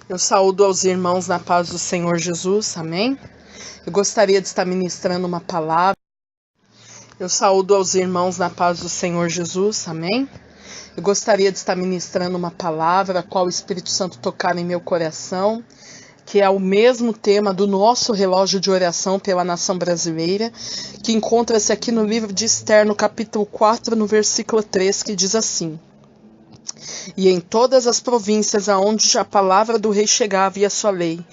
Eu saúdo aos irmãos na paz do Senhor Jesus, amém? Eu gostaria de estar ministrando uma palavra. Eu saúdo aos irmãos na paz do Senhor Jesus, amém? Eu gostaria de estar ministrando uma palavra, a qual o Espírito Santo tocar em meu coração, que é o mesmo tema do nosso relógio de oração pela nação brasileira, que encontra-se aqui no livro de Esther, no capítulo 4, no versículo 3, que diz assim: E em todas as províncias aonde a palavra do rei chegava e a sua lei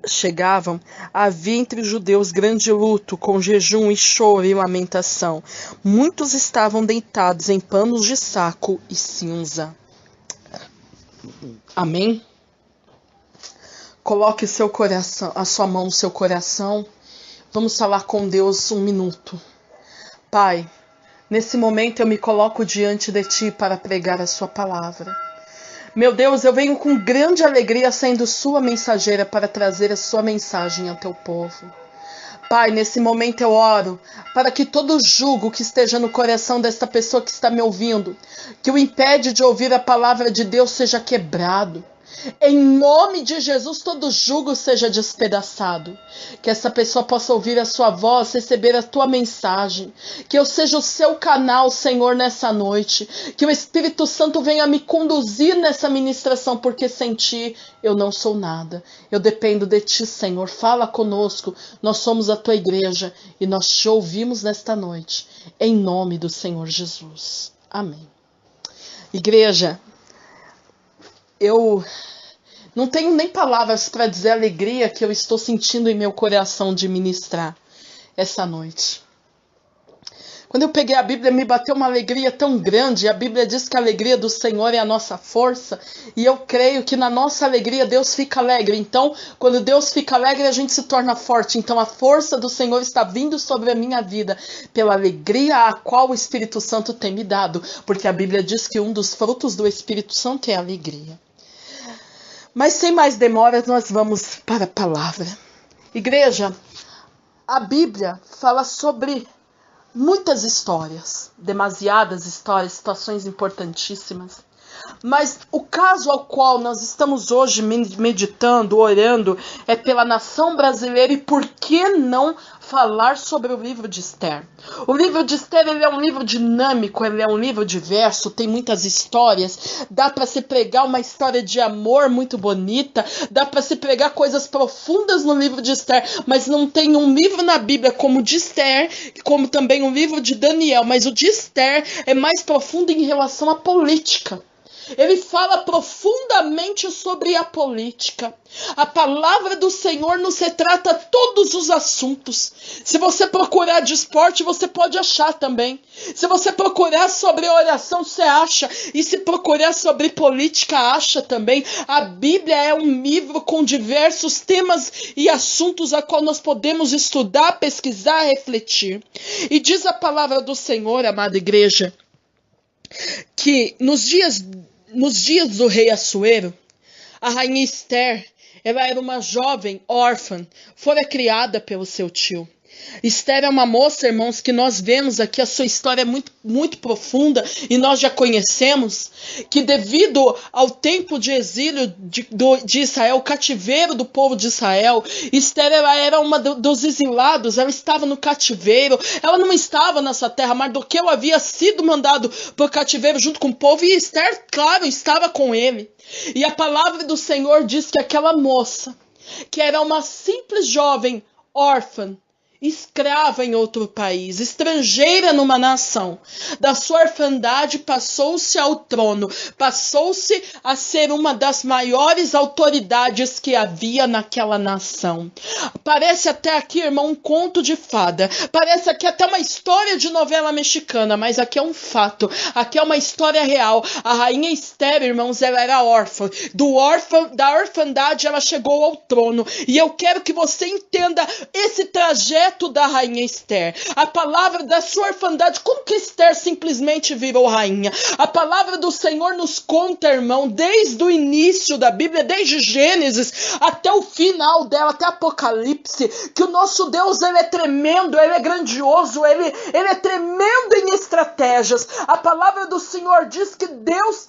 chegavam, havia entre os judeus grande luto, com jejum e choro e lamentação. Muitos estavam deitados em panos de saco e cinza. Amém? Coloque seu coração, a sua mão no seu coração. Vamos falar com Deus um minuto. Pai, nesse momento eu me coloco diante de Ti para pregar a Sua palavra. Meu Deus, eu venho com grande alegria sendo Sua mensageira para trazer a Sua mensagem ao Teu povo. Pai, nesse momento eu oro para que todo jugo que esteja no coração desta pessoa que está me ouvindo, que o impede de ouvir a palavra de Deus, seja quebrado. Em nome de Jesus, todo jugo seja despedaçado. Que essa pessoa possa ouvir a sua voz, receber a tua mensagem. Que eu seja o seu canal, Senhor, nessa noite. Que o Espírito Santo venha me conduzir nessa ministração, porque sem ti eu não sou nada. Eu dependo de ti, Senhor. Fala conosco. Nós somos a tua igreja e nós te ouvimos nesta noite. Em nome do Senhor Jesus. Amém. Igreja, eu não tenho nem palavras para dizer a alegria que eu estou sentindo em meu coração de ministrar essa noite. Quando eu peguei a Bíblia, me bateu uma alegria tão grande. A Bíblia diz que a alegria do Senhor é a nossa força. E eu creio que na nossa alegria Deus fica alegre. Então, quando Deus fica alegre, a gente se torna forte. Então, a força do Senhor está vindo sobre a minha vida pela alegria a qual o Espírito Santo tem me dado. Porque a Bíblia diz que um dos frutos do Espírito Santo é a alegria. Mas sem mais demoras, nós vamos para a palavra. Igreja, a Bíblia fala sobre muitas histórias, demasiadas histórias, situações importantíssimas. Mas o caso ao qual nós estamos hoje meditando, orando, é pela nação brasileira. E por que não falar sobre o livro de Esther? O livro de Esther, ele é um livro dinâmico, ele é um livro diverso, tem muitas histórias. Dá para se pregar uma história de amor muito bonita, dá para se pregar coisas profundas no livro de Esther, mas não tem um livro na Bíblia como o de Esther, como também um livro de Daniel, mas o de Esther é mais profundo em relação à política. Ele fala profundamente sobre a política. A palavra do Senhor nos retrata todos os assuntos. Se você procurar de esporte, você pode achar também. Se você procurar sobre oração, você acha. E se procurar sobre política, acha também. A Bíblia é um livro com diversos temas e assuntos a qual nós podemos estudar, pesquisar, refletir. E diz a palavra do Senhor, amada igreja, que nos dias do rei Assuero, a rainha Esther, ela era uma jovem órfã, fora criada pelo seu tio. Esther é uma moça, irmãos, que nós vemos aqui, a sua história é muito, muito profunda e nós já conhecemos, que devido ao tempo de exílio de Israel, o cativeiro do povo de Israel, Esther ela era uma dos exilados, ela estava no cativeiro, ela não estava na sua terra, Mardoqueu havia sido mandado para o cativeiro junto com o povo e Esther, claro, estava com ele. E a palavra do Senhor diz que aquela moça, que era uma simples jovem órfã, escrava em outro país, estrangeira numa nação, da sua orfandade passou-se ao trono, passou-se a ser uma das maiores autoridades que havia naquela nação. Parece até aqui, irmão, um conto de fada, parece aqui até uma história de novela mexicana, mas aqui é um fato, aqui é uma história real. A rainha Esther, irmãos, ela era órfã, da orfandade ela chegou ao trono, e eu quero que você entenda esse trajeto da rainha Esther. A palavra da sua orfandade, como que Esther simplesmente virou rainha? A palavra do Senhor nos conta, irmão, desde o início da Bíblia, desde Gênesis até o final dela, até Apocalipse, que o nosso Deus, ele é tremendo, ele é grandioso, ele é tremendo em estratégias. A palavra do Senhor diz que Deus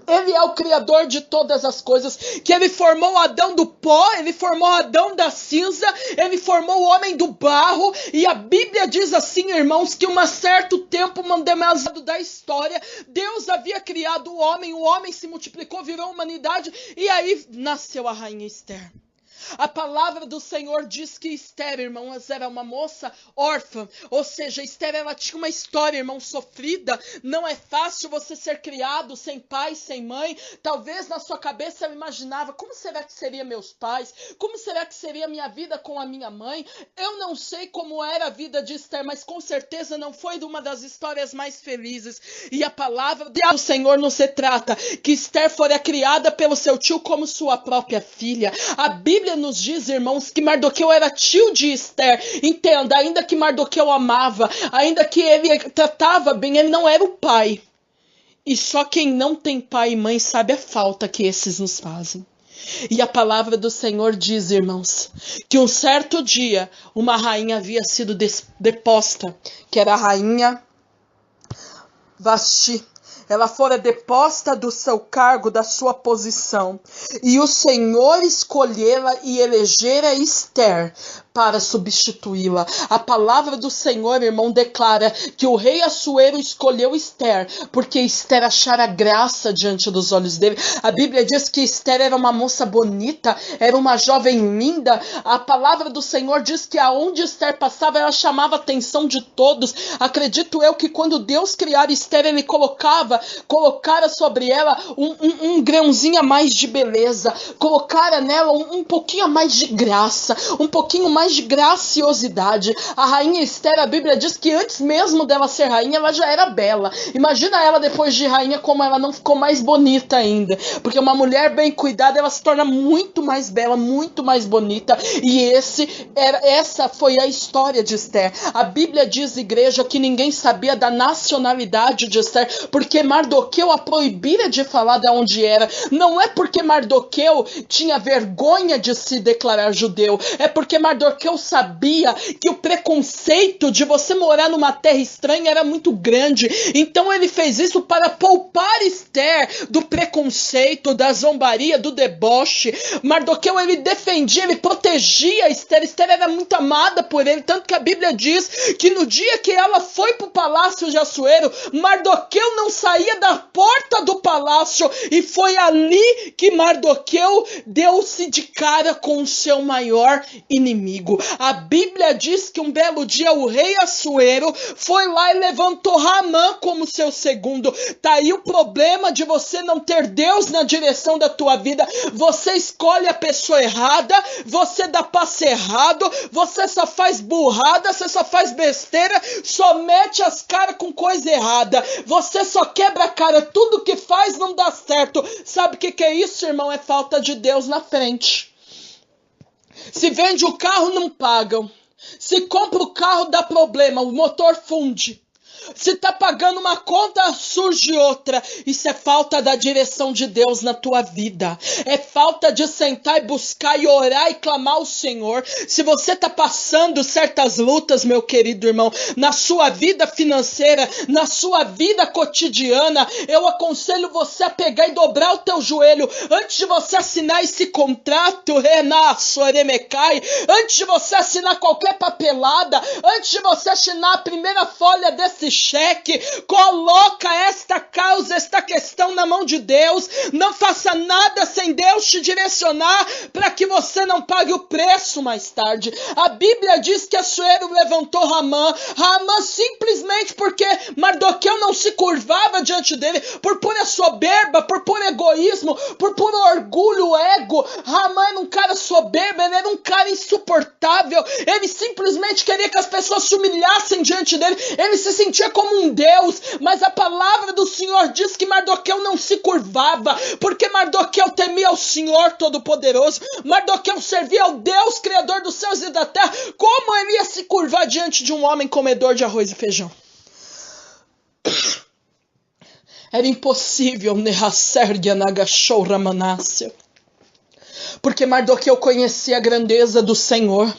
Ele é o Criador de todas as coisas, que Ele formou Adão do pó, Ele formou Adão da cinza, Ele formou o homem do barro, e a Bíblia diz assim, irmãos, que um certo tempo, mandamento da história, Deus havia criado o homem se multiplicou, virou humanidade, e aí nasceu a rainha Esther. A palavra do Senhor diz que Esther, irmãos, era uma moça órfã, ou seja, Esther, ela tinha uma história, irmão, sofrida. Não é fácil você ser criado sem pai, sem mãe. Talvez na sua cabeça ela imaginava, como será que seria meus pais? Como será que seria minha vida com a minha mãe? Eu não sei como era a vida de Esther, mas com certeza não foi de uma das histórias mais felizes. E a palavra do Senhor não se trata que Esther fora criada pelo seu tio como sua própria filha. A Bíblia nos diz, irmãos, que Mardoqueu era tio de Esther. Entenda, ainda que Mardoqueu amava, ainda que ele tratava bem, ele não era o pai. E só quem não tem pai e mãe sabe a falta que esses nos fazem. E a palavra do Senhor diz, irmãos, que um certo dia uma rainha havia sido deposta, que era a rainha Vasti. Ela fora deposta do seu cargo, da sua posição. E o Senhor escolhera e elegera Esther para substituí-la. A palavra do Senhor, irmão, declara que o rei Assuero escolheu Esther, porque Esther achara graça diante dos olhos dele. A Bíblia diz que Esther era uma moça bonita, era uma jovem linda. A palavra do Senhor diz que aonde Esther passava, ela chamava a atenção de todos. Acredito eu que quando Deus criara Esther, ele colocara sobre ela um grãozinho a mais de beleza, colocara nela um pouquinho a mais de graça, um pouquinho mais de graciosidade. A rainha Esther, a Bíblia diz que antes mesmo dela ser rainha, ela já era bela. Imagina ela depois de rainha, como ela não ficou mais bonita ainda, porque uma mulher bem cuidada, ela se torna muito mais bela, muito mais bonita, e essa foi a história de Esther. A Bíblia diz, igreja, que ninguém sabia da nacionalidade de Esther, porque Mardoqueu a proibira de falar de onde era. Não é porque Mardoqueu tinha vergonha de se declarar judeu, é porque Mardoqueu sabia que o preconceito de você morar numa terra estranha era muito grande. Então ele fez isso para poupar Esther do preconceito, da zombaria, do deboche. Mardoqueu, ele defendia, ele protegia Esther. Esther era muito amada por ele, tanto que a Bíblia diz que no dia que ela foi para o palácio de Assuero, Mardoqueu não saía da porta do palácio, e foi ali que Mardoqueu deu-se de cara com o seu maior inimigo. A Bíblia diz que um belo dia o rei Assuero foi lá e levantou Ramã como seu segundo. Tá aí o problema de você não ter Deus na direção da tua vida. Você escolhe a pessoa errada, você dá passo errado, você só faz burrada, você só faz besteira, só mete as caras com coisa errada, você só quebra a cara, tudo que faz não dá certo. Sabe o que é isso, irmão? É falta de Deus na frente. Se vende o carro, não pagam. Se compra o carro, dá problema, o motor funde. Se tá pagando uma conta, surge outra. Isso é falta da direção de Deus na tua vida. É falta de sentar e buscar e orar e clamar ao Senhor. Se você tá passando certas lutas, meu querido irmão, na sua vida financeira, na sua vida cotidiana, eu aconselho você a pegar e dobrar o teu joelho antes de você assinar esse contrato, antes de você assinar qualquer papelada, antes de você assinar a primeira folha desse cheque. Coloca esta causa, esta questão na mão de Deus. Não faça nada sem Deus te direcionar, para que você não pague o preço mais tarde. A Bíblia diz que Assuero levantou Ramã simplesmente porque Mardoqueu não se curvava diante dele, por pura soberba, por puro egoísmo, por puro orgulho, ego. Ramã era um cara soberbo, ele era um cara insuportável. Ele simplesmente queria que as pessoas se humilhassem diante dele. Ele se sentia como um Deus, mas a palavra do Senhor diz que Mardoqueu não se curvava, porque Mardoqueu temia o Senhor Todo-Poderoso. Mardoqueu servia ao Deus Criador dos céus e da terra. Como ele ia se curvar diante de um homem comedor de arroz e feijão? Era impossível, porque Mardoqueu conhecia a grandeza do Senhor.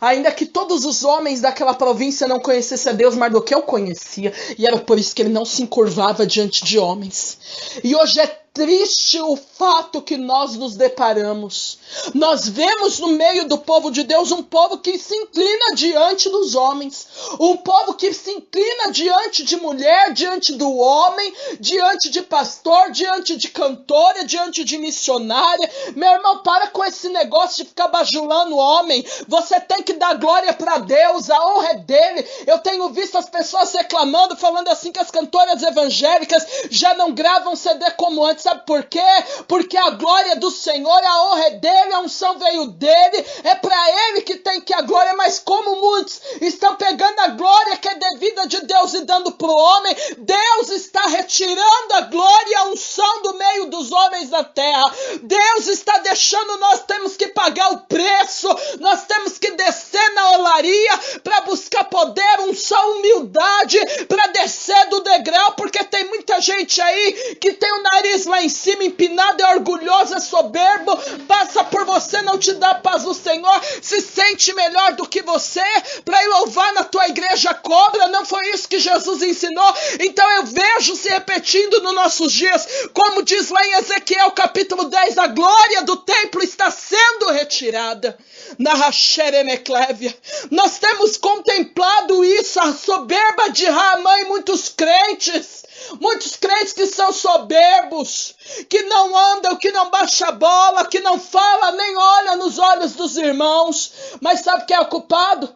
Ainda que todos os homens daquela província não conhecessem a Deus, Mardoqueu conhecia. E era por isso que ele não se encurvava diante de homens. E hoje é triste o fato que nós nos deparamos. Nós vemos no meio do povo de Deus um povo que se inclina diante dos homens. Um povo que se inclina diante de mulher, diante do homem, diante de pastor, diante de cantora, diante de missionária. Meu irmão, para com esse negócio de ficar bajulando o homem. Você tem que dar glória para Deus, a honra é dele. Eu tenho visto as pessoas reclamando, falando assim que as cantoras evangélicas já não gravam CD como antes. Sabe por quê? Porque a glória do Senhor, a honra é dele, a unção veio dele, é para ele que tem que a glória, mas como muitos estão pegando a glória que é devida de Deus e dando para o homem, Deus está retirando a glória e a unção do meio dos homens da terra. Deus está deixando, nós temos que pagar o preço, nós temos que descer na olaria para buscar poder, unção, humildade, para descer do degrau, porque tem muita gente aí que tem o nariz lá em cima, empinado, é orgulhoso, é soberbo, passa por você, não te dá paz do Senhor, se sente melhor do que você, para ir louvar na tua igreja cobra. Não foi isso que Jesus ensinou. Então eu vejo se repetindo nos nossos dias, como diz lá em Ezequiel capítulo 10, a glória do templo está sendo retirada. Na Racheremeclévia, nós temos contemplado isso, a soberba de Ramã em muitos crentes que são soberbos, que não andam, que não baixa a bola, que não fala, nem olha nos olhos dos irmãos. Mas sabe quem é o culpado?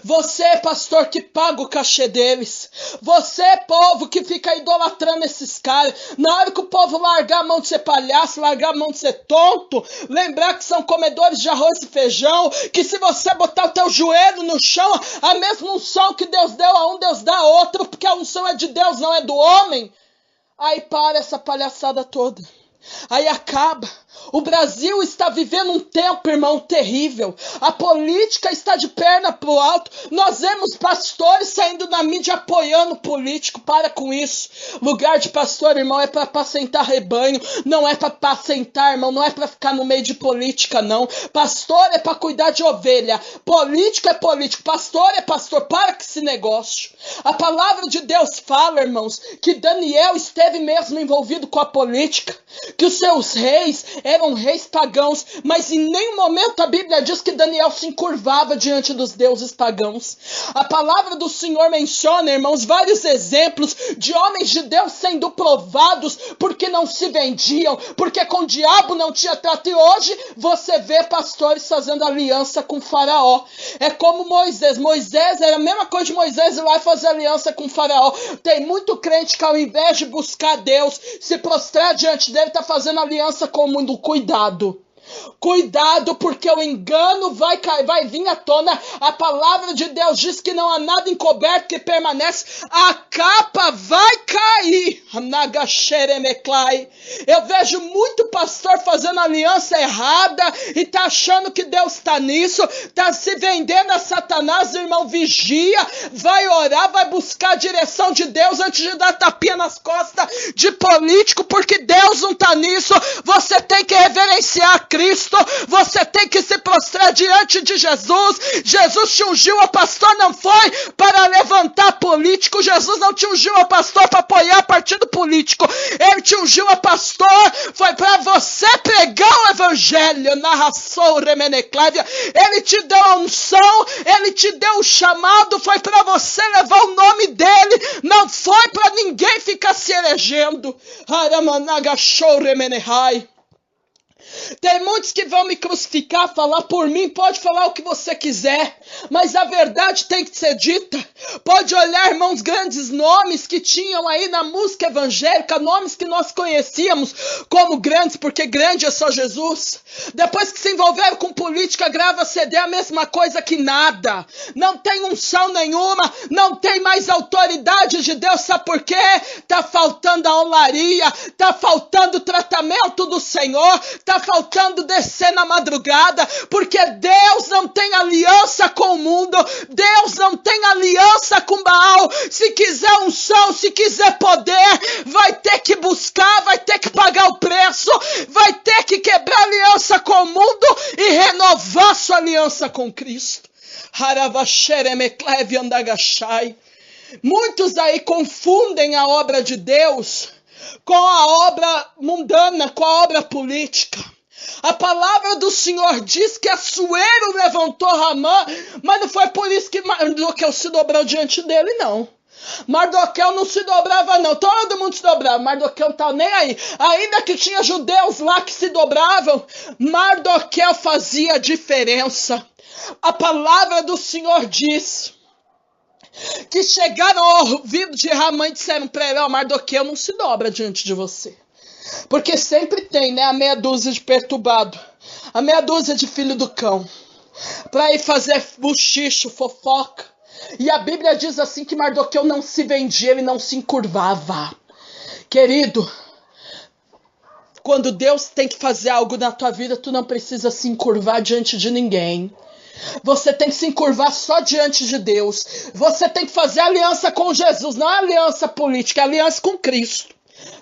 Você, pastor, que paga o cachê deles. Você, povo, que fica idolatrando esses caras. Na hora que o povo largar a mão de ser palhaço, largar a mão de ser tonto, lembrar que são comedores de arroz e feijão, que se você botar o teu joelho no chão, a mesma unção que Deus deu a um, Deus dá a outro, porque a unção é de Deus, não é do homem. Aí para essa palhaçada toda. Aí acaba. O Brasil está vivendo um tempo, irmão, terrível. A política está de perna pro alto. Nós vemos pastores saindo na mídia apoiando político. Para com isso. Lugar de pastor, irmão, é para apacentar rebanho. Não é para apacentar, irmão. Não é para ficar no meio de política, não. Pastor é para cuidar de ovelha. Político é político. Pastor é pastor. Para com esse negócio. A palavra de Deus fala, irmãos, que Daniel esteve mesmo envolvido com a política. Que os seus reis eram reis pagãos, mas em nenhum momento a Bíblia diz que Daniel se encurvava diante dos deuses pagãos. A palavra do Senhor menciona, irmãos, vários exemplos de homens de Deus sendo provados porque não se vendiam, porque com o diabo não tinha trato. E hoje você vê pastores fazendo aliança com Faraó. É como Moisés. Moisés era a mesma coisa de Moisés ir lá e fazer aliança com Faraó. Tem muito crente que ao invés de buscar Deus, se prostrar diante dele, está fazendo aliança com o mundo. Cuidado, porque o engano vai vir à tona. A palavra de Deus diz que não há nada encoberto que permanece. A capa vai cair. Eu vejo muito pastor fazendo aliança errada e tá achando que Deus está nisso, tá se vendendo a Satanás. Irmão, vigia, vai orar, vai buscar a direção de Deus antes de dar tapinha nas costas de político, porque Deus não tá nisso. Você tem que reverenciar Cristo, você tem que se prostrar diante de Jesus. Jesus te ungiu a pastor, não foi para levantar político. Jesus não te ungiu a pastor para apoiar partido político. Ele te ungiu a pastor, foi para você pregar o evangelho. Narração remeneclávia. Ele te deu a unção, ele te deu o chamado, foi para você levar o nome dele, não foi para ninguém ficar se elegendo. Aramanaga show remenehai. Tem muitos que vão me crucificar, falar por mim, pode falar o que você quiser, mas a verdade tem que ser dita. Pode olhar, irmãos, grandes nomes que tinham aí na música evangélica, nomes que nós conhecíamos como grandes, porque grande é só Jesus. Depois que se envolveram com política, grava CD, a mesma coisa que nada. Não tem unção nenhuma, não tem mais autoridade de Deus, sabe por quê? Tá faltando a honraria, tá faltando o tratamento do Senhor, tá faltando descer na madrugada, porque Deus não tem aliança com o mundo, Deus não tem aliança com Baal. Se quiser unção, se quiser poder, vai ter que buscar, vai ter que pagar o preço, vai ter que quebrar aliança com o mundo e renovar aliança com Cristo. Muitos aí confundem a obra de Deus com a obra mundana, com a obra política. A palavra do Senhor diz que Assuero levantou Ramã, mas não foi por isso que Mardoqueu se dobrou diante dele, não. Mardoqueu não se dobrava, não. Todo mundo se dobrava. Mardoqueu não estava nem aí. Ainda que tinha judeus lá que se dobravam, Mardoqueu fazia diferença. A palavra do Senhor diz que chegaram ao ouvido de Ramã e disseram para ele: Mardoqueu não se dobra diante de você. Porque sempre tem, né, a meia dúzia de perturbado, a meia dúzia de filho do cão, para ir fazer buchicho, fofoca. E a Bíblia diz assim que Mardoqueu não se vendia, ele não se encurvava. Querido, quando Deus tem que fazer algo na tua vida, tu não precisa se encurvar diante de ninguém. Você tem que se encurvar só diante de Deus. Você tem que fazer aliança com Jesus, não é aliança política, é aliança com Cristo.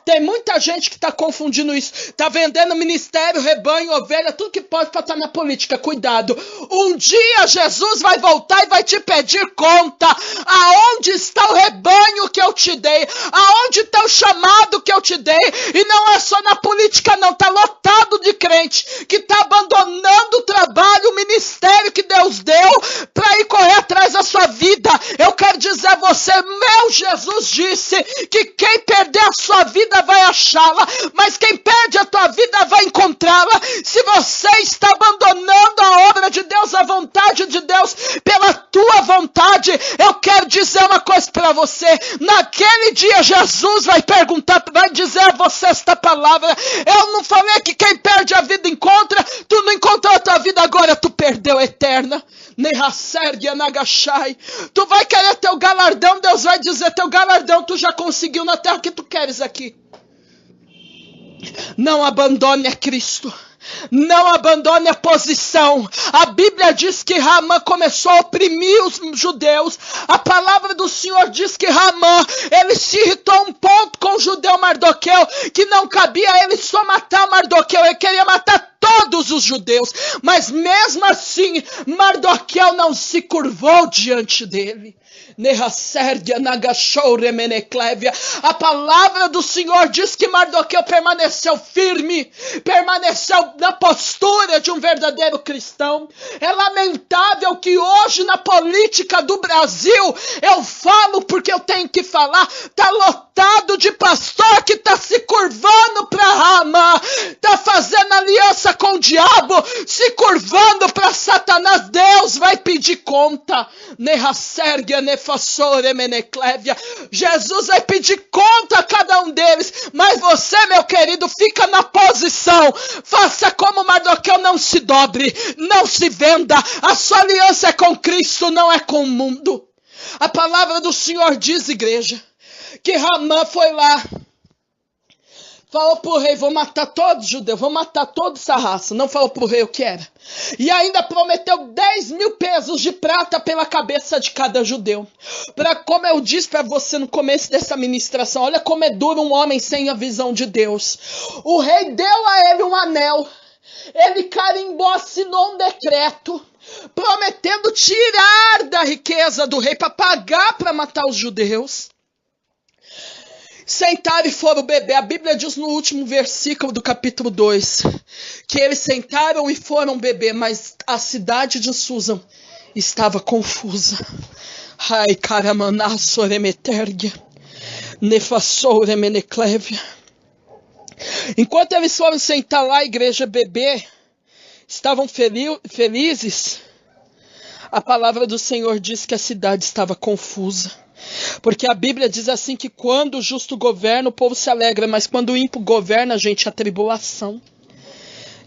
Tem muita gente que está confundindo isso. Está vendendo ministério, rebanho, ovelha, tudo que pode para estar na política. Cuidado. Um dia Jesus vai voltar e vai te pedir conta. Aonde está o rebanho que eu te dei? Aonde está o chamado que eu te dei? E não é só na política, não. Está lotado de crente que está abandonando o trabalho, o ministério que Deus deu para ir correr atrás da sua vida. Eu quero dizer a você, meu Jesus disse que quem perder a sua vida vai achá-la, mas quem perde a tua vida vai encontrá-la. Se você está abandonando a obra de Deus, a vontade de Deus pela tua vontade, eu quero dizer uma coisa para você. Naquele dia Jesus vai perguntar, vai dizer a você esta palavra: eu não falei que quem perde a vida encontra? Tu não encontrou a tua vida, agora tu perdeu a eterna. Tu vai querer teu galardão, Deus vai dizer: teu galardão tu já conseguiu na terra, que tu queres aqui. Não abandone a Cristo. Não abandone a posição. A Bíblia diz que Ramã começou a oprimir os judeus. A palavra do Senhor diz que Ramã, ele se irritou a um ponto com o judeu Mardoqueu, que não cabia a ele só matar Mardoqueu, ele queria matar todos os judeus. Mas mesmo assim, Mardoqueu não se curvou diante dele. A palavra do Senhor diz que Mardoqueu permaneceu firme, permaneceu na postura de um verdadeiro cristão. É lamentável que hoje na política do Brasil, eu falo porque eu tenho que falar, está lotado de pastor que está se curvando para Ramã, está fazendo aliança com o diabo, se curvando para Satanás. Deus vai pedir conta. Jesus vai pedir conta a cada um deles. Mas você, meu querido, fica na posição. Faça como Mardoqueu, não se dobre, não se venda. A sua aliança é com Cristo, não é com o mundo. A palavra do Senhor diz, igreja, que Ramã foi lá, falou pro rei: vou matar todos os judeus, vou matar toda essa raça. Não falou pro rei o que era. E ainda prometeu 10.000 pesos de prata pela cabeça de cada judeu. Como eu disse para você no começo dessa ministração, olha como é duro um homem sem a visão de Deus. O rei deu a ele um anel. Ele carimbou, assinou um decreto, prometendo tirar da riqueza do rei para pagar para matar os judeus. Sentaram e foram beber. A Bíblia diz no último versículo do capítulo 2 que eles sentaram e foram beber, mas a cidade de Susa estava confusa. Ai, caramaná, soremetergia, nefassoure meneclévia. Enquanto eles foram sentar lá, a igreja, beber, estavam felizes, a palavra do Senhor diz que a cidade estava confusa. Porque a Bíblia diz assim que quando o justo governa, o povo se alegra, mas quando o ímpio governa, gente, a tribulação.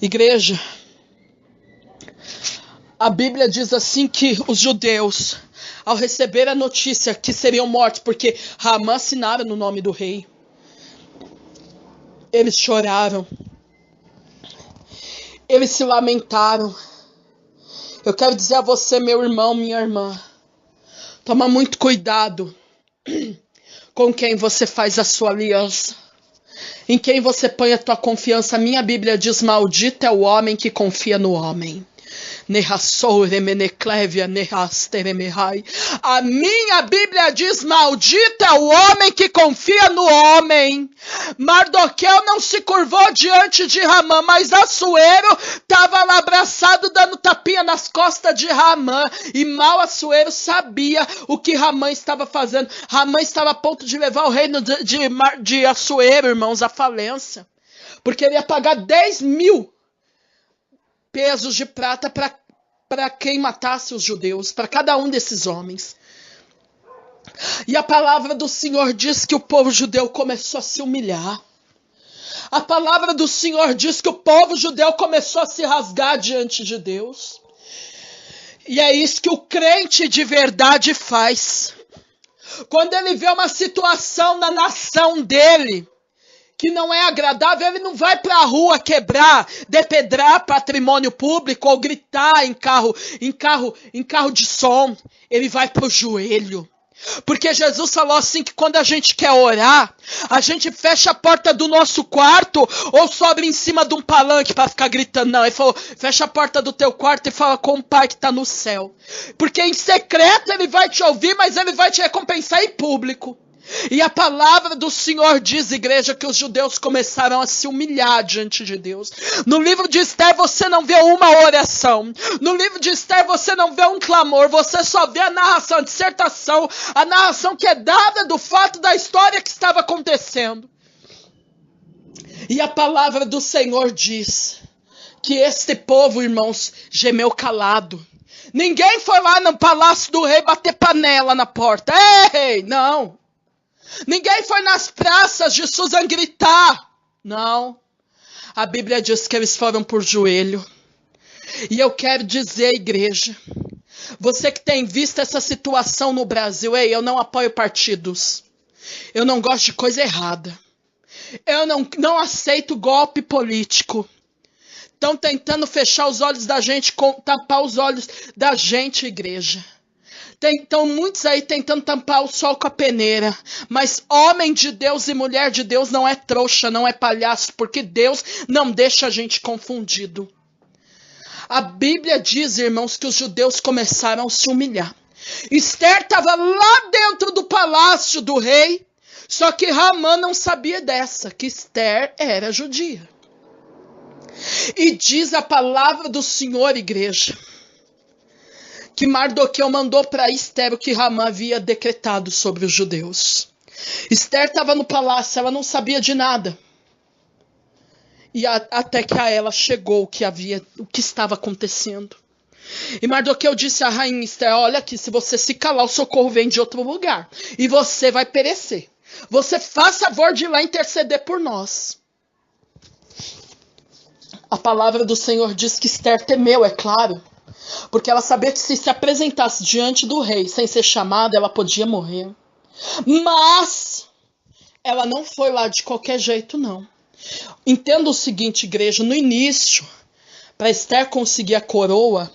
Igreja, a Bíblia diz assim que os judeus, ao receber a notícia que seriam mortos, porque Ramã assinara no nome do rei, eles choraram, eles se lamentaram. Eu quero dizer a você, meu irmão, minha irmã, toma muito cuidado com quem você faz a sua aliança, em quem você põe a tua confiança. Minha Bíblia diz: maldito é o homem que confia no homem. A minha Bíblia diz: maldito é o homem que confia no homem. Mardoqueu não se curvou diante de Ramã, mas Assuero estava lá abraçado dando tapinha nas costas de Ramã. E mal Assuero sabia o que Ramã estava fazendo. Ramã estava a ponto de levar o reino de Assuero, irmãos, à falência. Porque ele ia pagar 10.000 pesos de prata para quem matasse os judeus, para cada um desses homens. E a palavra do Senhor diz que o povo judeu começou a se humilhar. A palavra do Senhor diz que o povo judeu começou a se rasgar diante de Deus. E é isso que o crente de verdade faz. Quando ele vê uma situação na nação dele que não é agradável, ele não vai para a rua quebrar, depedrar patrimônio público ou gritar em carro de som. Ele vai para o joelho. Porque Jesus falou assim que quando a gente quer orar, a gente fecha a porta do nosso quarto ou sobe em cima de um palanque para ficar gritando. Não, ele falou, fecha a porta do teu quarto e fala com o Pai que está no céu. Porque em secreto ele vai te ouvir, mas ele vai te recompensar em público. E a palavra do Senhor diz, igreja, que os judeus começaram a se humilhar diante de Deus. No livro de Esther você não vê uma oração. No livro de Esther você não vê um clamor. Você só vê a narração, a dissertação, a narração que é dada do fato da história que estava acontecendo. E a palavra do Senhor diz que este povo, irmãos, gemeu calado. Ninguém foi lá no palácio do rei bater panela na porta. Ei, não. Ninguém foi nas praças de Suzã gritar. Não. A Bíblia diz que eles foram por joelho. E eu quero dizer, igreja, você que tem visto essa situação no Brasil, ei, eu não apoio partidos. Eu não gosto de coisa errada. Eu não aceito golpe político. Estão tentando fechar os olhos da gente, tapar os olhos da gente, igreja. Então muitos aí tentando tampar o sol com a peneira. Mas homem de Deus e mulher de Deus não é trouxa, não é palhaço, porque Deus não deixa a gente confundido. A Bíblia diz, irmãos, que os judeus começaram a se humilhar. Esther estava lá dentro do palácio do rei, só que Ramã não sabia dessa, que Esther era judia. E diz a palavra do Senhor, igreja, que Mardoqueu mandou para Esther o que Ramã havia decretado sobre os judeus. Esther estava no palácio, ela não sabia de nada. E até que a ela chegou o que estava acontecendo. E Mardoqueu disse à rainha Esther, olha aqui, se você se calar, o socorro vem de outro lugar. E você vai perecer. Você faz favor de ir lá interceder por nós. A palavra do Senhor diz que Esther temeu, é claro. Porque ela sabia que se apresentasse diante do rei sem ser chamada, ela podia morrer. Mas ela não foi lá de qualquer jeito, não. Entenda o seguinte, igreja, no início, para Esther conseguir a coroa,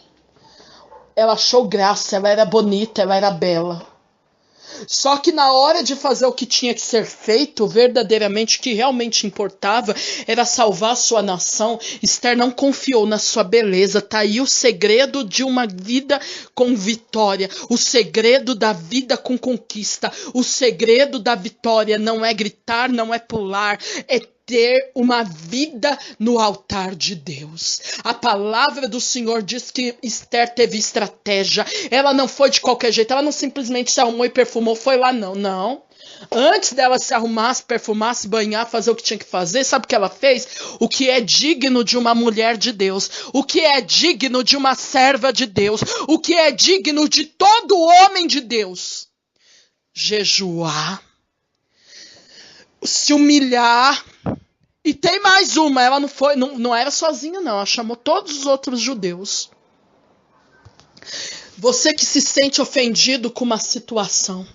ela achou graça, ela era bonita, ela era bela. Só que na hora de fazer o que tinha que ser feito, verdadeiramente o que realmente importava era salvar a sua nação. Esther não confiou na sua beleza. Tá aí o segredo de uma vida com vitória. O segredo da vida com conquista. O segredo da vitória não é gritar, não é pular, é ter uma vida no altar de Deus. A palavra do Senhor diz que Esther teve estratégia. Ela não foi de qualquer jeito. Ela não simplesmente se arrumou e perfumou. Foi lá, não. Não. Antes dela se arrumar, se perfumar, se banhar, fazer o que tinha que fazer, sabe o que ela fez? O que é digno de uma mulher de Deus. O que é digno de uma serva de Deus. O que é digno de todo homem de Deus. Jejuar. Se humilhar. E tem mais uma, ela não era sozinha não, ela chamou todos os outros judeus. Você que se sente ofendido com uma situação,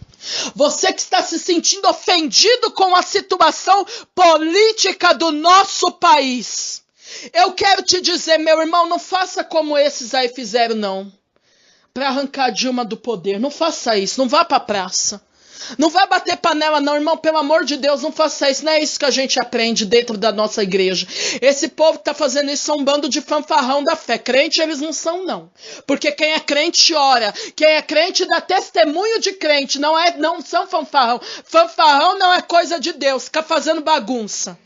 você que está se sentindo ofendido com a situação política do nosso país, eu quero te dizer, meu irmão, não faça como esses aí fizeram não, para arrancar Dilma do poder, não faça isso, não vá para a praça. Não vai bater panela não, irmão, pelo amor de Deus, não faça isso. Não é isso que a gente aprende dentro da nossa igreja. Esse povo que tá fazendo isso são um bando de fanfarrão da fé. Crente eles não são, não. Porque quem é crente ora. Quem é crente dá testemunho de crente. Não são fanfarrão. Fanfarrão não é coisa de Deus. Fica fazendo bagunça.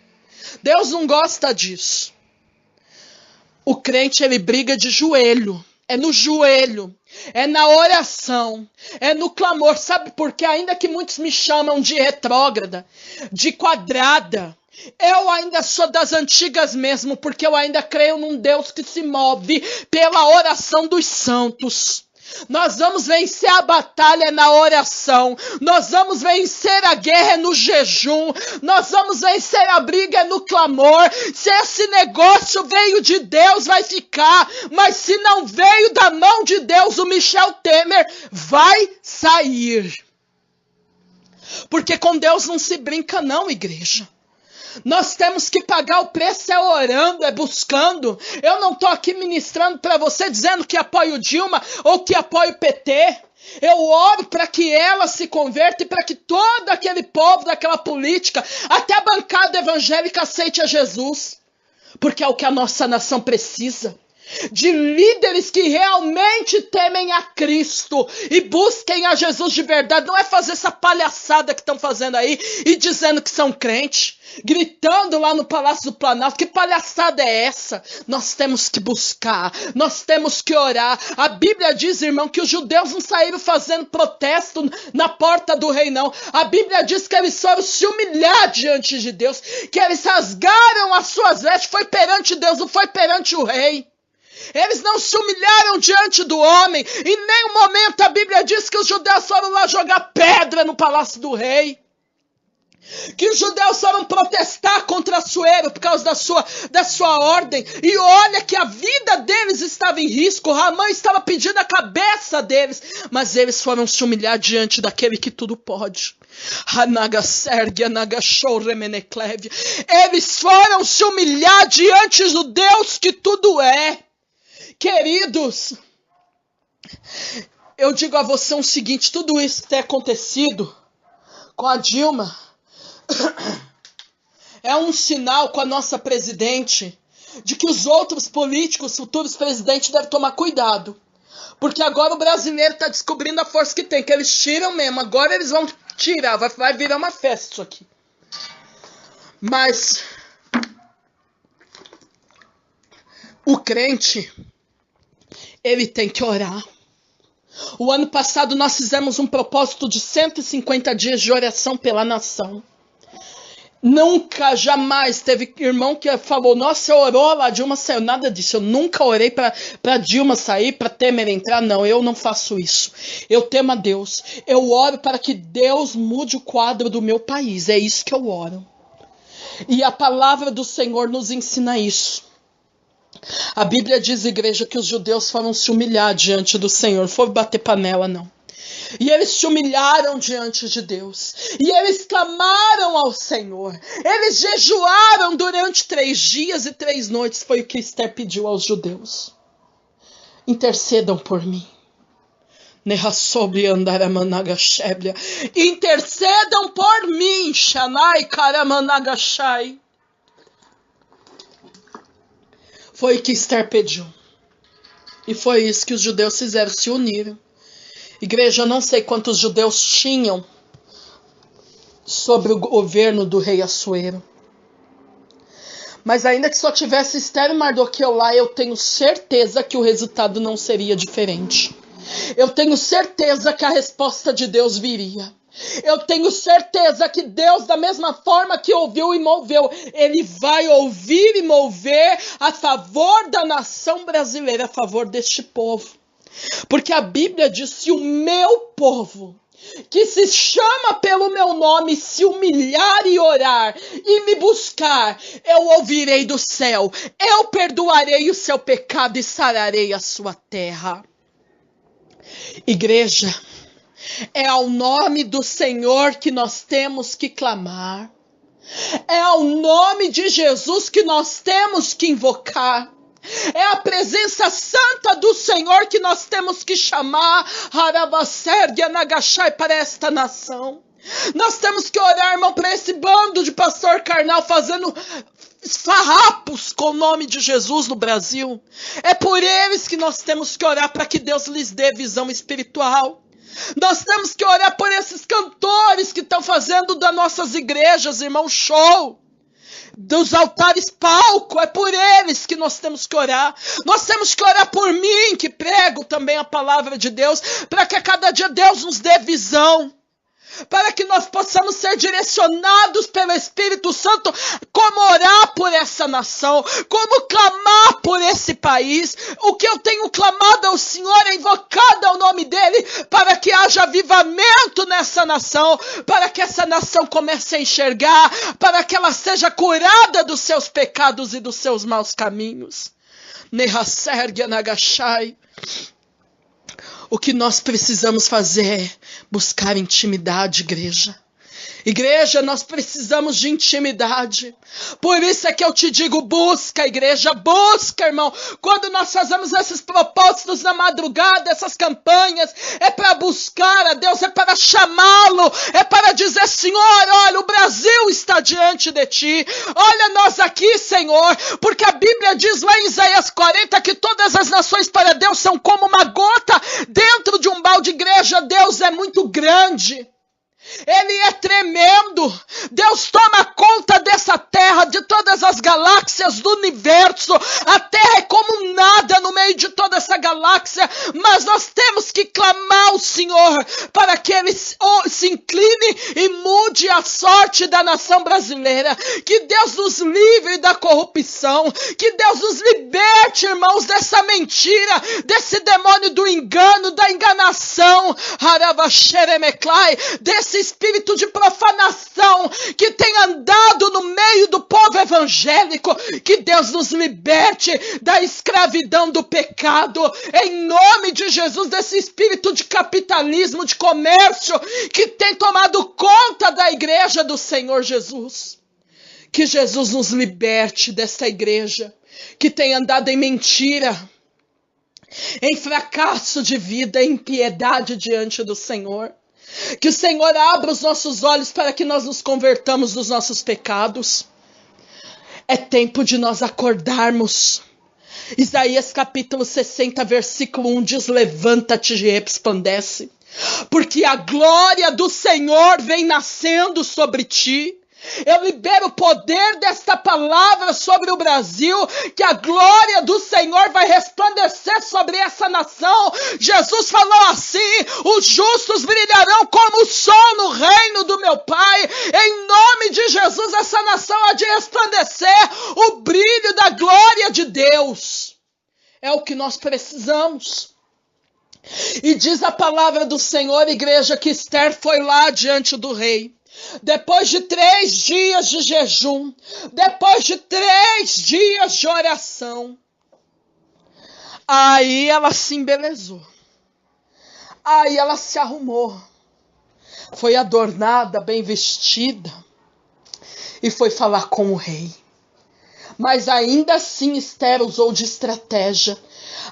Deus não gosta disso. O crente, ele briga de joelho. É no joelho, é na oração, é no clamor. Sabe por quê? Ainda que muitos me chamam de retrógrada, de quadrada, eu ainda sou das antigas mesmo, porque eu ainda creio num Deus que se move pela oração dos santos. Nós vamos vencer a batalha na oração, nós vamos vencer a guerra no jejum, nós vamos vencer a briga no clamor. Se esse negócio veio de Deus, vai ficar, mas se não veio da mão de Deus, o Michel Temer vai sair. Porque com Deus não se brinca não, igreja. Nós temos que pagar o preço, é orando, é buscando. Eu não estou aqui ministrando para você dizendo que apoio Dilma ou que apoio PT. Eu oro para que ela se converta e para que todo aquele povo daquela política, até a bancada evangélica, aceite a Jesus. Porque é o que a nossa nação precisa. De líderes que realmente temem a Cristo e busquem a Jesus de verdade. Não é fazer essa palhaçada que estão fazendo aí e dizendo que são crentes, gritando lá no Palácio do Planalto. Que palhaçada é essa? Nós temos que buscar, nós temos que orar. A Bíblia diz, irmão, que os judeus não saíram fazendo protesto na porta do rei, não. A Bíblia diz que eles foram se humilhar diante de Deus, que eles rasgaram as suas vestes. Foi perante Deus, não foi perante o rei. Eles não se humilharam diante do homem. Em nenhum momento a Bíblia diz que os judeus foram lá jogar pedra no palácio do rei. Que os judeus foram protestar contra Assuero por causa da sua ordem. E olha que a vida deles estava em risco. Ramã estava pedindo a cabeça deles. Mas eles foram se humilhar diante daquele que tudo pode. Eles foram se humilhar diante do Deus que tudo é. Queridos, eu digo a você o seguinte, tudo isso ter acontecido com a Dilma é um sinal com a nossa presidente de que os outros políticos, futuros presidentes, devem tomar cuidado. Porque agora o brasileiro está descobrindo a força que tem, que eles tiram mesmo, agora eles vão tirar, vai virar uma festa isso aqui. Mas o crente, ele tem que orar. O ano passado nós fizemos um propósito de 150 dias de oração pela nação. Nunca, jamais teve irmão que falou, nossa, eu orou, lá Dilma saiu. Nada disso, eu nunca orei para Dilma sair, para Temer entrar. Não, eu não faço isso. Eu temo a Deus. Eu oro para que Deus mude o quadro do meu país. É isso que eu oro. E a palavra do Senhor nos ensina isso. A Bíblia diz, igreja, que os judeus foram se humilhar diante do Senhor. Foram bater panela, não. E eles se humilharam diante de Deus. E eles clamaram ao Senhor. Eles jejuaram durante 3 dias e 3 noites. Foi o que Esther pediu aos judeus. Intercedam por mim. Intercedam por mim. Shanai Karamanagashai. Foi o que Esther pediu. E foi isso que os judeus fizeram, se uniram. Igreja, eu não sei quantos judeus tinham sobre o governo do rei Assuero. Mas ainda que só tivesse Esther e Mardoqueu lá, eu tenho certeza que o resultado não seria diferente. Eu tenho certeza que a resposta de Deus viria. Eu tenho certeza que Deus, da mesma forma que ouviu e moveu, Ele vai ouvir e mover a favor da nação brasileira, a favor deste povo. Porque a Bíblia diz, se o meu povo, que se chama pelo meu nome, se humilhar e orar e me buscar, eu ouvirei do céu, eu perdoarei o seu pecado e sararei a sua terra. Igreja, é ao nome do Senhor que nós temos que clamar. É ao nome de Jesus que nós temos que invocar. É a presença santa do Senhor que nós temos que chamar para esta nação. Nós temos que orar, irmão, para esse bando de pastor carnal fazendo farrapos com o nome de Jesus no Brasil. É por eles que nós temos que orar, para que Deus lhes dê visão espiritual. Nós temos que orar por esses cantores que estão fazendo das nossas igrejas, irmão, show. Dos altares palco, é por eles que nós temos que orar. Nós temos que orar por mim, que prego também a palavra de Deus, para que a cada dia Deus nos dê visão, para que nós possamos ser direcionados pelo Espírito Santo, como orar por essa nação, como clamar por esse país. O que eu tenho clamado ao Senhor é invocado ao nome dEle, para que haja avivamento nessa nação, para que essa nação comece a enxergar, para que ela seja curada dos seus pecados e dos seus maus caminhos. Nehasergia Nagashai. O que nós precisamos fazer é buscar intimidade, igreja. Igreja, nós precisamos de intimidade. Por isso é que eu te digo, busca, igreja, busca, irmão. Quando nós fazemos esses propósitos na madrugada, essas campanhas, é para buscar a Deus, é para chamá-lo, é para dizer, Senhor, olha, o Brasil está diante de ti. Olha nós aqui, Senhor, porque a Bíblia diz lá em Isaías 40 que todas as nações para Deus são como uma gota dentro de um balde. Igreja, Deus é muito grande. Ele é tremendo. Deus toma conta dessa terra, de todas as galáxias do universo. A terra é como nada no meio de toda essa galáxia, mas nós temos que clamar ao Senhor para que Ele se incline e mude a sorte da nação brasileira. Que Deus nos livre da corrupção, que Deus nos liberte, irmãos, dessa mentira, desse demônio do engano, da enganação, desse espírito de profanação que tem andado no meio do povo evangélico. Que Deus nos liberte da escravidão do pecado, em nome de Jesus, desse espírito de capitalismo, de comércio que tem tomado conta da igreja do Senhor Jesus. Que Jesus nos liberte dessa igreja que tem andado em mentira, em fracasso de vida, em impiedade diante do Senhor. Que o Senhor abra os nossos olhos para que nós nos convertamos dos nossos pecados. É tempo de nós acordarmos. Isaías capítulo 60, versículo 1 diz, levanta-te e resplandece, porque a glória do Senhor vem nascendo sobre ti. Eu libero o poder desta palavra sobre o Brasil, que a glória do Senhor vai resplandecer sobre essa nação. Jesus falou assim, os justos brilharão como o sol no reino do meu Pai. Em nome de Jesus, essa nação há de resplandecer o brilho da glória de Deus. É o que nós precisamos. E diz a palavra do Senhor, igreja, que Esther foi lá diante do rei. Depois de 3 dias de jejum, depois de 3 dias de oração, aí ela se embelezou, aí ela se arrumou, foi adornada, bem vestida, e foi falar com o rei. Mas ainda assim Esther usou de estratégia.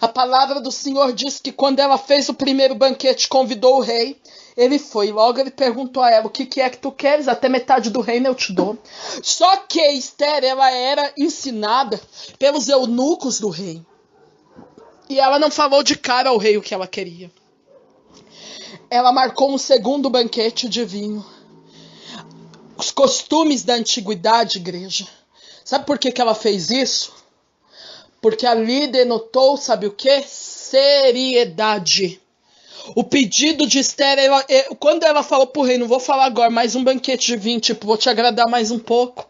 A palavra do Senhor diz que quando ela fez o primeiro banquete, convidou o rei, ele foi. Logo ele perguntou a ela, o que é que tu queres? Até metade do reino eu te dou. Só que Esther, ela era ensinada pelos eunucos do rei. E ela não falou de cara ao rei o que ela queria. Ela marcou um segundo banquete de vinho. Os costumes da antiguidade, igreja. Sabe por que ela fez isso? Porque ali denotou, sabe o quê? Seriedade. O pedido de Esther, quando ela falou para o rei, não vou falar agora, mais um banquete de vinho, tipo, vou te agradar mais um pouco.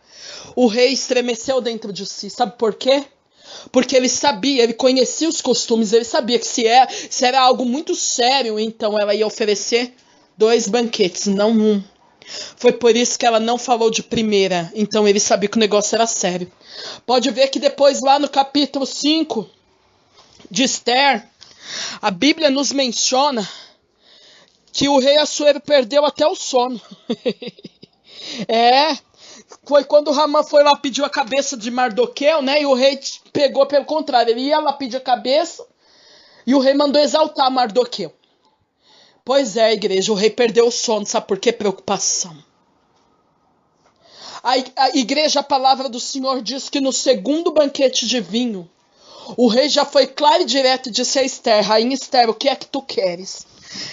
O rei estremeceu dentro de si. Sabe por quê? Porque ele sabia, ele conhecia os costumes, ele sabia que se era algo muito sério, então ela ia oferecer 2 banquetes, não um. Foi por isso que ela não falou de primeira, então ele sabia que o negócio era sério. Pode ver que depois lá no capítulo 5 de Esther, a Bíblia nos menciona que o rei Assuero perdeu até o sono. Foi quando Ramã foi lá pedir a cabeça de Mardoqueu, né? E o rei pegou pelo contrário. Ele ia lá pedir a cabeça e o rei mandou exaltar Mardoqueu. Pois é, igreja, o rei perdeu o sono, sabe por quê? Preocupação. A igreja, a palavra do Senhor diz que no segundo banquete de vinho, o rei já foi claro e direto e disse a Esther, rainha Esther, o que é que tu queres?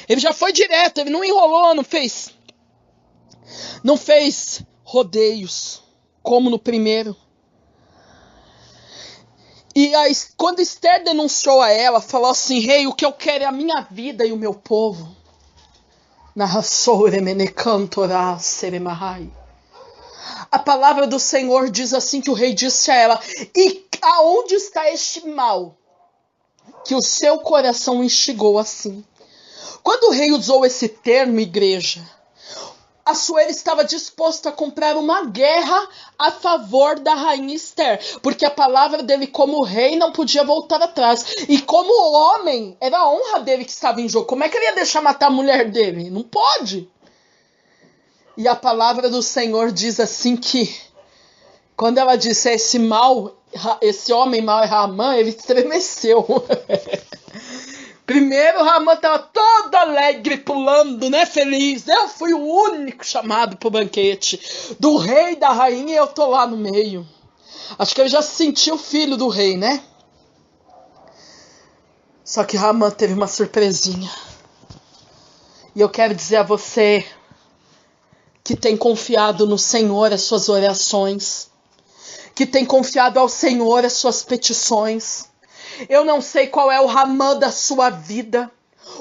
Ele já foi direto, ele não enrolou, não fez rodeios, como no primeiro. E quando Esther denunciou a ela, falou assim, rei, o que eu quero é a minha vida e o meu povo. A palavra do Senhor diz assim que o rei disse a ela, e aonde está este mal que o seu coração instigou assim? Quando o rei usou esse termo, igreja, Assuero estava disposto a comprar uma guerra a favor da rainha Esther, porque a palavra dele como rei não podia voltar atrás. E como homem, era a honra dele que estava em jogo. Como é que ele ia deixar matar a mulher dele? Não pode. E a palavra do Senhor diz assim que, quando ela disse esse homem mau é Ramã, ele estremeceu. Primeiro, Ramã estava todo alegre, pulando, né, feliz. Eu fui o único chamado para o banquete do rei e da rainha e eu tô lá no meio. Acho que ele já sentiu o filho do rei, né? Só que Ramã teve uma surpresinha. E eu quero dizer a você que tem confiado no Senhor as suas orações, que tem confiado ao Senhor as suas petições. Eu não sei qual é o Ramã da sua vida,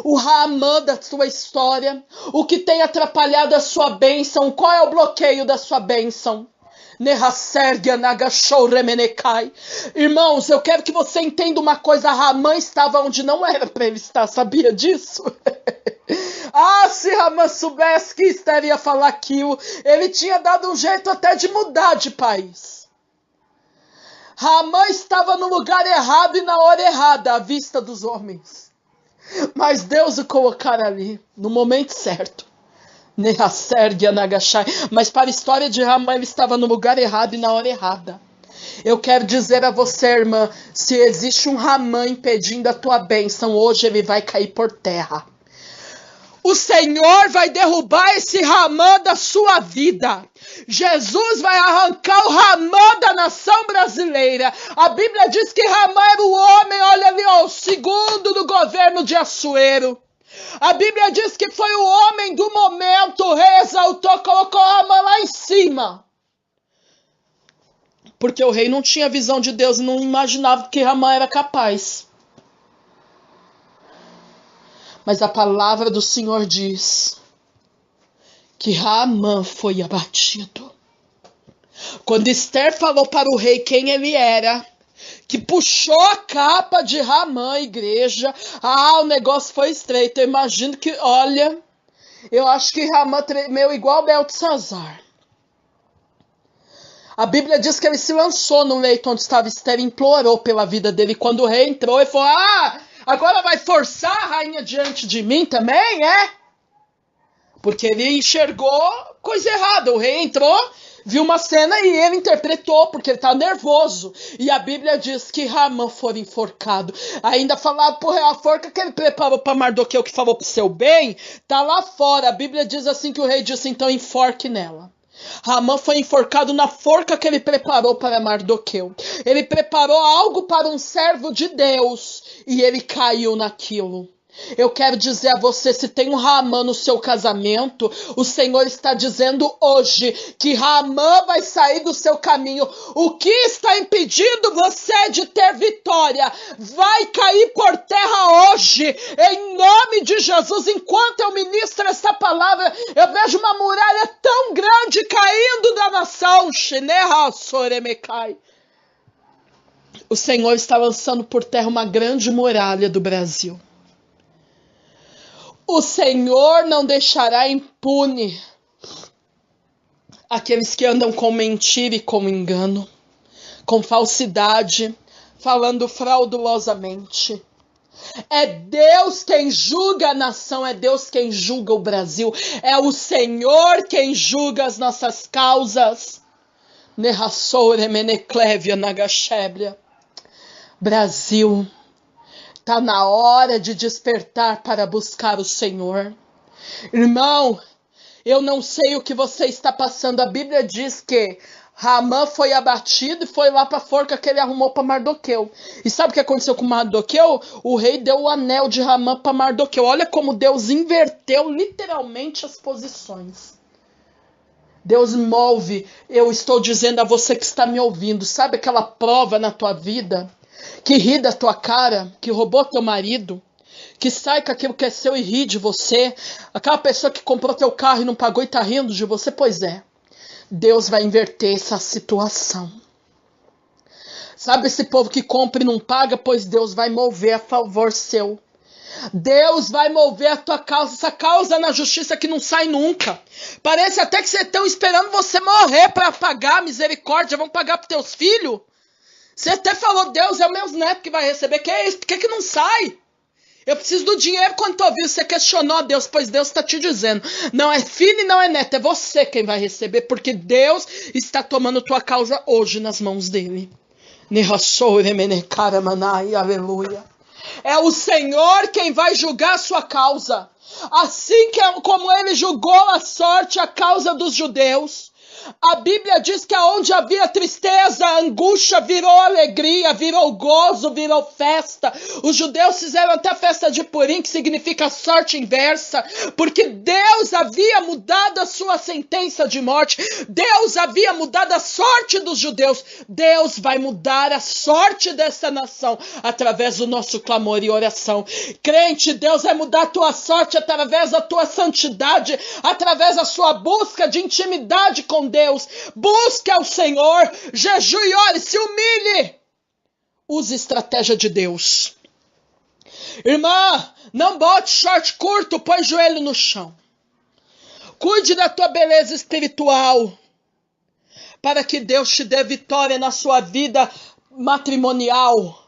o Ramã da sua história, o que tem atrapalhado a sua bênção, qual é o bloqueio da sua bênção. Irmãos, eu quero que você entenda uma coisa, Ramã estava onde não era para ele estar, sabia disso? Se Ramã soubesse que Esther ia falar aquilo, ele tinha dado um jeito até de mudar de país. Ramã estava no lugar errado e na hora errada, à vista dos homens. Mas Deus o colocara ali, no momento certo. Mas para a história de Ramã, ele estava no lugar errado e na hora errada. Eu quero dizer a você, irmã, se existe um Ramã impedindo a tua bênção, hoje ele vai cair por terra. O Senhor vai derrubar esse Ramã da sua vida. Jesus vai arrancar o Ramã da nação brasileira. A Bíblia diz que Ramã era o homem, olha ali, o segundo do governo de Assuero. A Bíblia diz que foi o homem do momento, o rei exaltou, colocou Ramã lá em cima. Porque o rei não tinha visão de Deus e não imaginava que Ramã era capaz. Mas a palavra do Senhor diz que Ramã foi abatido. Quando Esther falou para o rei quem ele era, que puxou a capa de Ramã, igreja, o negócio foi estreito. Eu imagino que, olha, eu acho que Ramã tremeu igual Beltesazar. A Bíblia diz que ele se lançou no leito onde estava Esther e implorou pela vida dele. Quando o rei entrou, ele falou, agora vai forçar a rainha diante de mim também, é? Porque ele enxergou coisa errada. O rei entrou, viu uma cena e ele interpretou, porque ele tá nervoso. E a Bíblia diz que Ramã foi enforcado. Ainda falava, a forca que ele preparou para Mardoqueu, que falou pro seu bem, tá lá fora. A Bíblia diz assim que o rei disse, então enforque nela. Ramã foi enforcado na forca que ele preparou para Mardoqueu. Ele preparou algo para um servo de Deus e ele caiu naquilo. Eu quero dizer a você, se tem um Ramã no seu casamento, o Senhor está dizendo hoje que Ramã vai sair do seu caminho. O que está impedindo você de ter vitória vai cair por terra hoje, em nome de Jesus. Enquanto eu ministro essa palavra, eu vejo uma muralha tão grande caindo da nação. O Senhor está lançando por terra uma grande muralha do Brasil. O Senhor não deixará impune aqueles que andam com mentira e com engano, com falsidade, falando fraudulosamente. É Deus quem julga a nação, é Deus quem julga o Brasil, é o Senhor quem julga as nossas causas. Brasil, está na hora de despertar para buscar o Senhor. Irmão, eu não sei o que você está passando. A Bíblia diz que Haman foi abatido e foi lá para a forca que ele arrumou para Mardoqueu. E sabe o que aconteceu com Mardoqueu? O rei deu o anel de Haman para Mardoqueu. Olha como Deus inverteu literalmente as posições. Deus move. Eu estou dizendo a você que está me ouvindo. Sabe aquela prova na tua vida que ri da tua cara, que roubou teu marido, que sai com aquilo que é seu e ri de você, aquela pessoa que comprou teu carro e não pagou e está rindo de você? Pois é, Deus vai inverter essa situação. Sabe esse povo que compra e não paga? Pois Deus vai mover a favor seu. Deus vai mover a tua causa, essa causa na justiça que não sai nunca. Parece até que vocês estão esperando você morrer para pagar, misericórdia, vão pagar para teus filhos. Você até falou, Deus, é os meus netos que vai receber, que é isso? Por que não sai? Eu preciso do dinheiro. Quando tu ouviu, você questionou a Deus, pois Deus está te dizendo, não é filho e não é neto, é você quem vai receber, porque Deus está tomando tua causa hoje nas mãos dele. Aleluia. É o Senhor quem vai julgar a sua causa. Assim como ele julgou a sorte, a causa dos judeus. A Bíblia diz que onde havia tristeza, angústia, virou alegria, virou gozo, virou festa. Os judeus fizeram até a festa de Purim, que significa sorte inversa, porque Deus havia mudado a sua sentença de morte. Deus havia mudado a sorte dos judeus. Deus vai mudar a sorte dessa nação através do nosso clamor e oração. Crente, Deus vai mudar a tua sorte através da tua santidade, através da sua busca de intimidade com Deus. Busque ao Senhor, jejue e ore, se humilhe. Use estratégia de Deus. Irmã, não bote short curto, põe joelho no chão. Cuide da tua beleza espiritual, para que Deus te dê vitória na sua vida matrimonial.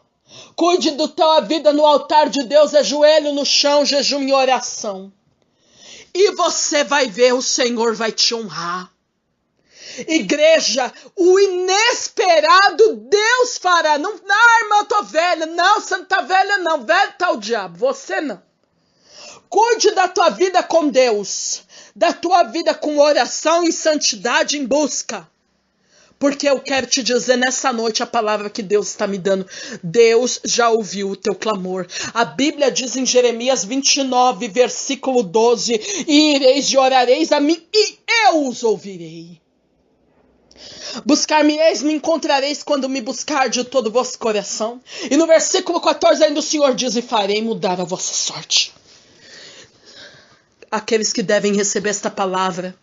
Cuide da tua vida no altar de Deus, é joelho no chão, jejum e oração. E você vai ver, o Senhor vai te honrar. Igreja, o inesperado Deus fará. Não, irmã, eu tô velha. Não, você não tá velha não. Velho tá o diabo, você não. Cuide da tua vida com Deus. Da tua vida com oração e santidade em busca. Porque eu quero te dizer nessa noite a palavra que Deus está me dando. Deus já ouviu o teu clamor. A Bíblia diz em Jeremias 29, versículo 12. E ireis e orareis a mim e eu os ouvirei. Buscar-me-eis, me encontrareis quando me buscar de todo o vosso coração. E no versículo 14 ainda o Senhor diz, e farei mudar a vossa sorte. Aqueles que devem receber esta palavra,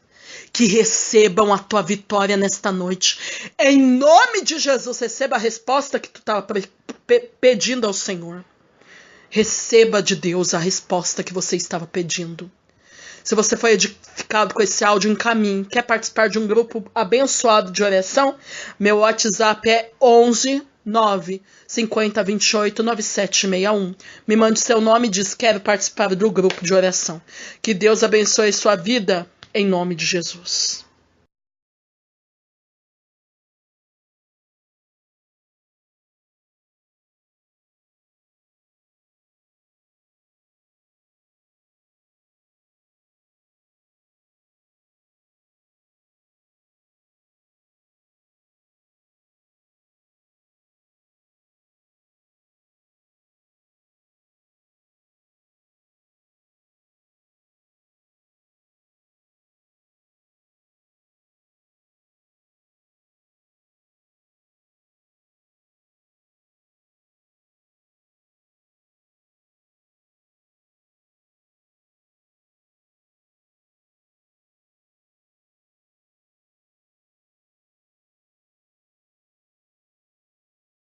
que recebam a tua vitória nesta noite. Em nome de Jesus, receba a resposta que tu estava pedindo ao Senhor. Receba de Deus a resposta que você estava pedindo. Se você foi edificado com esse áudio, encaminhe. Quer participar de um grupo abençoado de oração? Meu WhatsApp é 11 9 50 28 9761. Me mande seu nome e diz, quero participar do grupo de oração. Que Deus abençoe sua vida, em nome de Jesus.